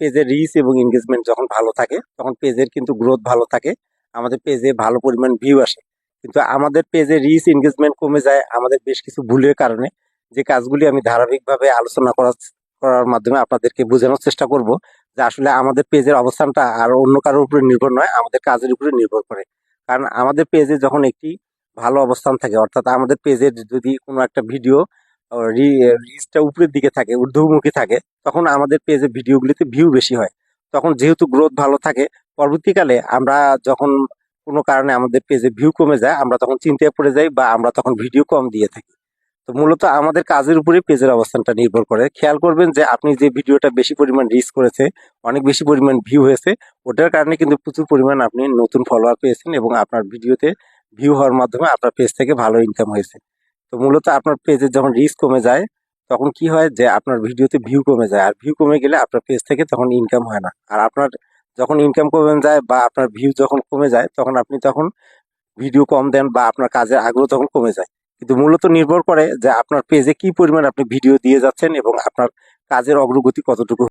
পেজের রিচ এবং এনগেজমেন্ট যখন ভালো থাকে তখন পেজের কিন্তু গ্রোথ ভালো থাকে, আমাদের পেজে ভালো পরিমাণ ভিউ আসে। কিন্তু আমাদের পেজে রিচ এনগেজমেন্ট কমে যায় আমাদের বেশ কিছু ভুলের কারণে, যে কাজগুলি আমি ধারাবাহিকভাবে আলোচনা করার মাধ্যমে আপনাদেরকে বোঝানোর চেষ্টা করব যে আসলে আমাদের পেজের অবস্থানটা আর অন্য কারোর উপরে নির্ভর নয়, আমাদের কাজের উপরে নির্ভর করে। কারণ আমাদের পেজে যখন একটি ভালো অবস্থান থাকে, অর্থাৎ আমাদের পেজের যদি কোনো একটা ভিডিও রিচটা উপরের দিকে থাকে, ঊর্ধ্বমুখী থাকে, তখন আমাদের পেজে ভিডিওগুলিতে ভিউ বেশি হয়। তখন যেহেতু গ্রোথ ভালো থাকে, পরবর্তীকালে আমরা যখন কোনো কারণে আমাদের পেজে ভিউ কমে যায়, আমরা তখন চিন্তায় পড়ে যাই বা আমরা তখন ভিডিও কম দিয়ে থাকি। তো মূলত আমাদের কাজের উপরে পেজের অবস্থানটা নির্ভর করে। খেয়াল করবেন যে আপনি যে ভিডিওটা বেশি পরিমাণ রিচ করেছে, অনেক বেশি পরিমাণ ভিউ হয়েছে, ওটার কারণে কিন্তু প্রচুর পরিমাণ আপনি নতুন ফলোয়ার পেয়েছেন এবং আপনার ভিডিওতে ভিউ হওয়ার মাধ্যমে আপনার পেজ থেকে ভালো ইনকাম হয়েছে। তো মূলত আপনার পেজের যখন রিচ কমে যায় তখন কি হয় যে আপনার ভিডিওতে ভিউ কমে যায়, আর ভিউ কমে গেলে আপনার পেজ থেকে তখন ইনকাম হয় না। আর আপনার যখন ইনকাম কমে যায় বা আপনার ভিউ যখন কমে যায় তখন আপনি তখন ভিডিও কম দেন বা আপনার কাজের আগ্রহ তখন কমে যায়। কিন্তু মূলত নির্ভর করে যে আপনার পেজে কি পরিমাণ আপনি ভিডিও দিয়ে যাচ্ছেন এবং আপনার কাজের অগ্রগতি কতটুকু।